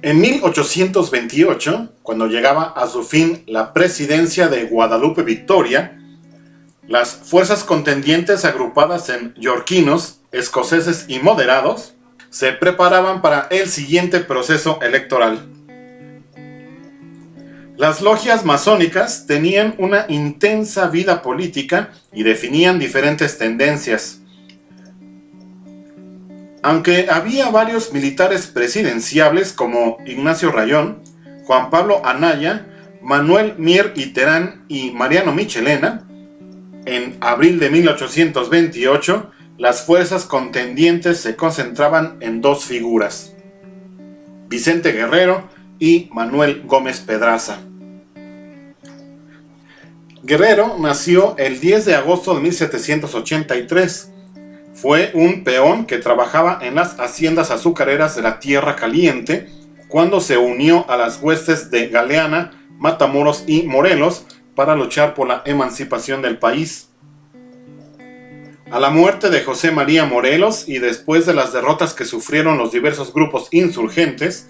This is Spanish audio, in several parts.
En 1828, cuando llegaba a su fin la presidencia de Guadalupe Victoria, las fuerzas contendientes agrupadas en yorquinos, escoceses y moderados se preparaban para el siguiente proceso electoral. Las logias masónicas tenían una intensa vida política y definían diferentes tendencias. Aunque había varios militares presidenciables como Ignacio Rayón, Juan Pablo Anaya, Manuel Mier y Terán y Mariano Michelena, en abril de 1828 las fuerzas contendientes se concentraban en dos figuras: Vicente Guerrero y Manuel Gómez Pedraza. Guerrero nació el 10 de agosto de 1783. Fue un peón que trabajaba en las haciendas azucareras de la Tierra Caliente cuando se unió a las huestes de Galeana, Matamoros y Morelos para luchar por la emancipación del país. A la muerte de José María Morelos y después de las derrotas que sufrieron los diversos grupos insurgentes,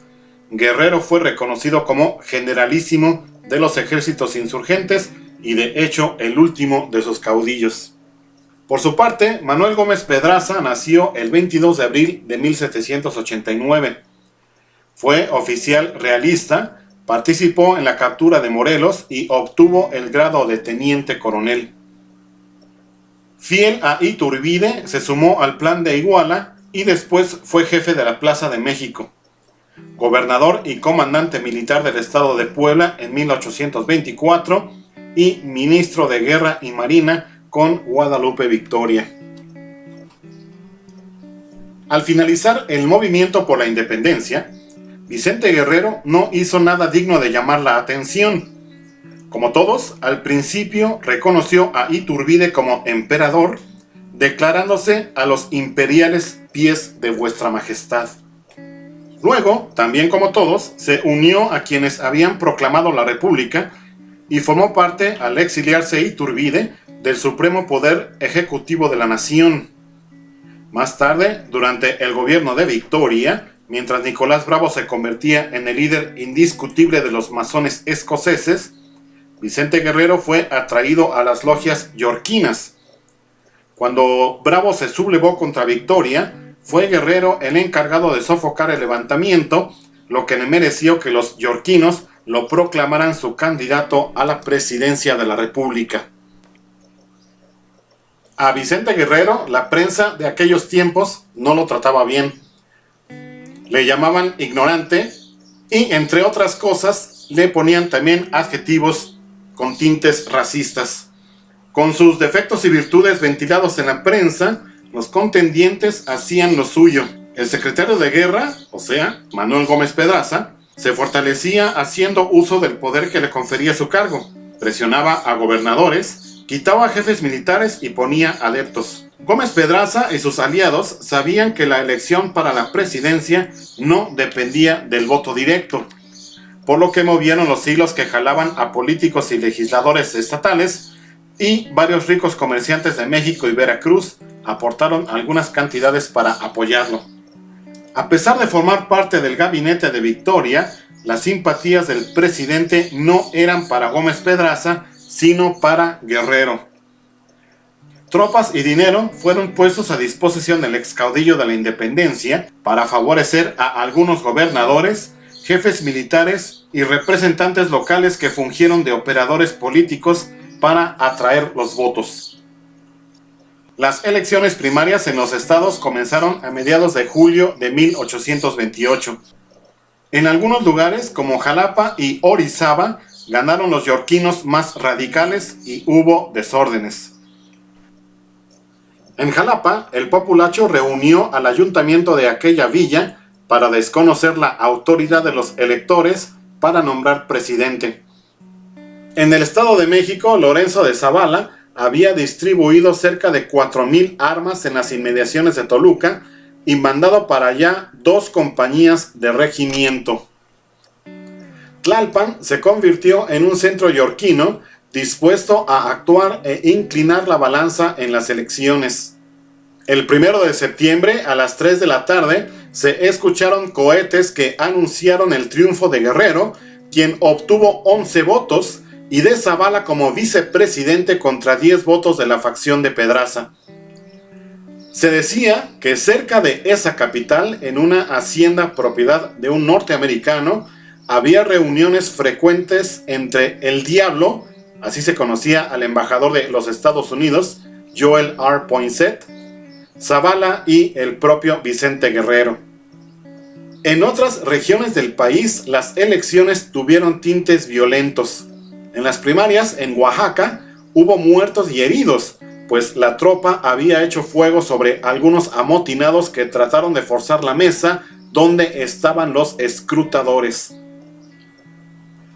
Guerrero fue reconocido como generalísimo de los ejércitos insurgentes y de hecho el último de sus caudillos. Por su parte, Manuel Gómez Pedraza nació el 22 de abril de 1789. Fue oficial realista, participó en la captura de Morelos y obtuvo el grado de teniente coronel. Fiel a Iturbide, se sumó al Plan de Iguala y después fue jefe de la Plaza de México, gobernador y comandante militar del estado de Puebla en 1824 y ministro de Guerra y Marina con Guadalupe Victoria. Al finalizar el movimiento por la independencia, Vicente Guerrero no hizo nada digno de llamar la atención. Como todos, al principio reconoció a Iturbide como emperador, declarándose a los imperiales pies de vuestra majestad. Luego, también como todos, se unió a quienes habían proclamado la república y formó parte, al exiliarse Iturbide, del supremo poder ejecutivo de la nación. Más tarde, durante el gobierno de Victoria, mientras Nicolás Bravo se convertía en el líder indiscutible de los masones escoceses, Vicente Guerrero fue atraído a las logias yorquinas. Cuando Bravo se sublevó contra Victoria, fue Guerrero el encargado de sofocar el levantamiento, lo que le mereció que los yorquinos lo proclamaran su candidato a la presidencia de la República. A Vicente Guerrero, la prensa de aquellos tiempos no lo trataba bien. Le llamaban ignorante y, entre otras cosas, le ponían también adjetivos con tintes racistas. Con sus defectos y virtudes ventilados en la prensa, los contendientes hacían lo suyo. El secretario de guerra, o sea, Manuel Gómez Pedraza, se fortalecía haciendo uso del poder que le confería su cargo. Presionaba a gobernadores, quitaba a jefes militares y ponía adeptos. Gómez Pedraza y sus aliados sabían que la elección para la presidencia no dependía del voto directo, por lo que movieron los hilos que jalaban a políticos y legisladores estatales, y varios ricos comerciantes de México y Veracruz aportaron algunas cantidades para apoyarlo. A pesar de formar parte del gabinete de Victoria, las simpatías del presidente no eran para Gómez Pedraza, sino para Guerrero. Tropas y dinero fueron puestos a disposición del ex caudillo de la independencia para favorecer a algunos gobernadores, jefes militares y representantes locales que fungieron de operadores políticos para atraer los votos. Las elecciones primarias en los estados comenzaron a mediados de julio de 1828. En algunos lugares, como Jalapa y Orizaba, ganaron los yorquinos más radicales y hubo desórdenes. En Jalapa, el populacho reunió al ayuntamiento de aquella villa para desconocer la autoridad de los electores para nombrar presidente. En el Estado de México, Lorenzo de Zavala había distribuido cerca de 4,000 armas en las inmediaciones de Toluca y mandado para allá 2 compañías de regimiento. Tlalpan se convirtió en un centro yorquino dispuesto a actuar e inclinar la balanza en las elecciones. El 1 de septiembre a las 3 de la tarde se escucharon cohetes que anunciaron el triunfo de Guerrero, quien obtuvo 11 votos, y de Zavala como vicepresidente contra 10 votos de la facción de Pedraza. Se decía que cerca de esa capital, en una hacienda propiedad de un norteamericano, había reuniones frecuentes entre el Diablo, así se conocía al embajador de los Estados Unidos, Joel R. Poinsett, Zavala y el propio Vicente Guerrero. En otras regiones del país, las elecciones tuvieron tintes violentos. En las primarias, en Oaxaca, hubo muertos y heridos, pues la tropa había hecho fuego sobre algunos amotinados que trataron de forzar la mesa donde estaban los escrutadores.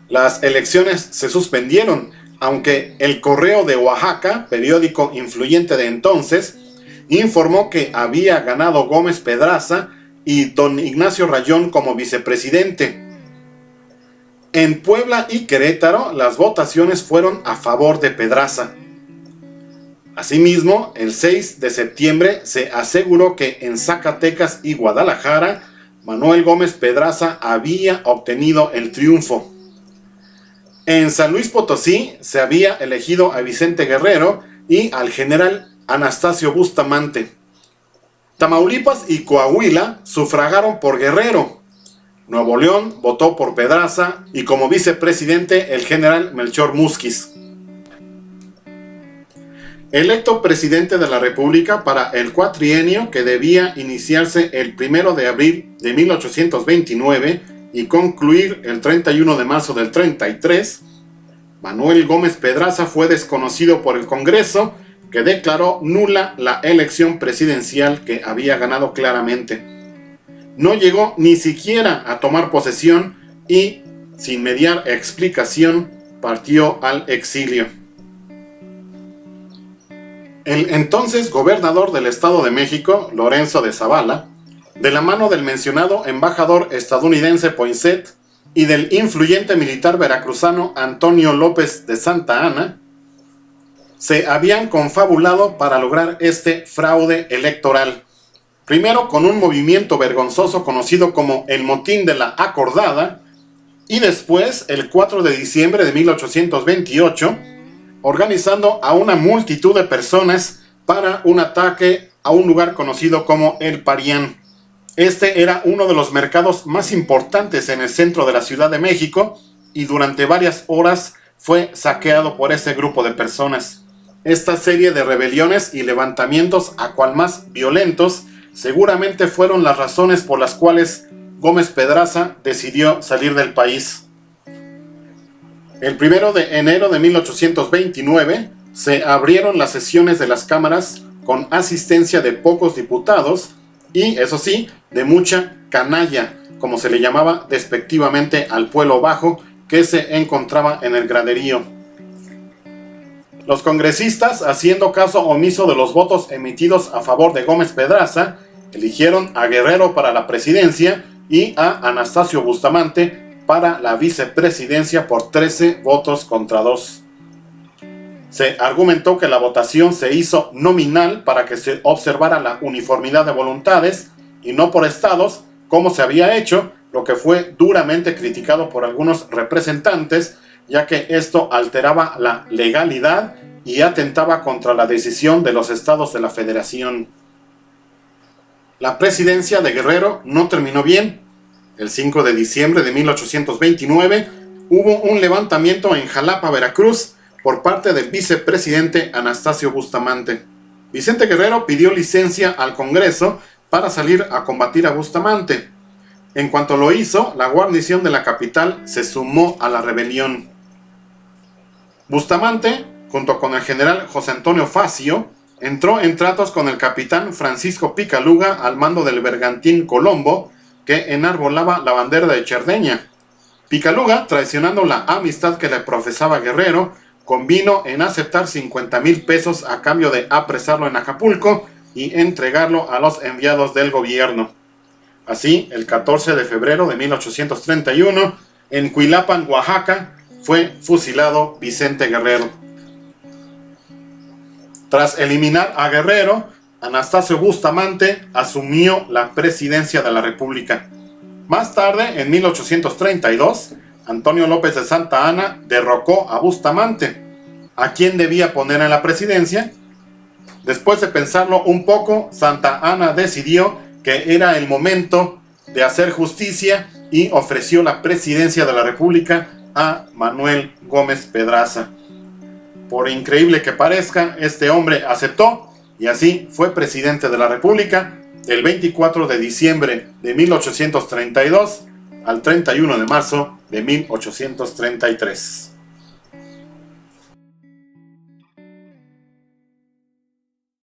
Las elecciones se suspendieron, aunque el Correo de Oaxaca, periódico influyente de entonces, informó que había ganado Gómez Pedraza y don Ignacio Rayón como vicepresidente. En Puebla y Querétaro, las votaciones fueron a favor de Pedraza. Asimismo, el 6 de septiembre se aseguró que en Zacatecas y Guadalajara, Manuel Gómez Pedraza había obtenido el triunfo. En San Luis Potosí se había elegido a Vicente Guerrero y al general Anastasio Bustamante. Tamaulipas y Coahuila sufragaron por Guerrero. Nuevo León votó por Pedraza y como vicepresidente el general Melchor Musquiz. Electo presidente de la República para el cuatrienio que debía iniciarse el 1 de abril de 1829 y concluir el 31 de marzo del 33, Manuel Gómez Pedraza fue desconocido por el Congreso, que declaró nula la elección presidencial que había ganado claramente. No llegó ni siquiera a tomar posesión y, sin mediar explicación, partió al exilio. El entonces gobernador del Estado de México, Lorenzo de Zavala, de la mano del mencionado embajador estadounidense Poinsett y del influyente militar veracruzano Antonio López de Santa Anna, se habían confabulado para lograr este fraude electoral. Primero con un movimiento vergonzoso conocido como el Motín de la Acordada, y después, el 4 de diciembre de 1828, organizando a una multitud de personas para un ataque a un lugar conocido como El Parián. Este era uno de los mercados más importantes en el centro de la Ciudad de México y durante varias horas fue saqueado por ese grupo de personas. Esta serie de rebeliones y levantamientos, a cual más violentos, seguramente fueron las razones por las cuales Gómez Pedraza decidió salir del país. El 1 de enero de 1829 se abrieron las sesiones de las cámaras con asistencia de pocos diputados y, eso sí, de mucha canalla, como se le llamaba despectivamente al pueblo bajo que se encontraba en el graderío. Los congresistas, haciendo caso omiso de los votos emitidos a favor de Gómez Pedraza, eligieron a Guerrero para la presidencia y a Anastasio Bustamante para la vicepresidencia por 13 votos contra 2. Se argumentó que la votación se hizo nominal para que se observara la uniformidad de voluntades y no por estados, como se había hecho, lo que fue duramente criticado por algunos representantes, ya que esto alteraba la legalidad y atentaba contra la decisión de los estados de la federación. La presidencia de Guerrero no terminó bien. El 5 de diciembre de 1829 hubo un levantamiento en Jalapa, Veracruz, por parte del vicepresidente Anastasio Bustamante. Vicente Guerrero pidió licencia al Congreso para salir a combatir a Bustamante. En cuanto lo hizo, la guarnición de la capital se sumó a la rebelión. Bustamante, junto con el general José Antonio Facio, entró en tratos con el capitán Francisco Picaluga al mando del bergantín Colombo, que enarbolaba la bandera de Cerdeña. Picaluga, traicionando la amistad que le profesaba Guerrero, convino en aceptar 50,000 pesos a cambio de apresarlo en Acapulco y entregarlo a los enviados del gobierno. Así, el 14 de febrero de 1831, en Cuilapan, Oaxaca, fue fusilado Vicente Guerrero. Tras eliminar a Guerrero, Anastasio Bustamante asumió la presidencia de la República. Más tarde, en 1832, Antonio López de Santa Anna derrocó a Bustamante. ¿A quién debía poner en la presidencia? Después de pensarlo un poco, Santa Anna decidió que era el momento de hacer justicia y ofreció la presidencia de la República a Manuel Gómez Pedraza. Por increíble que parezca, este hombre aceptó y así fue presidente de la República del 24 de diciembre de 1832 al 31 de marzo de 1833.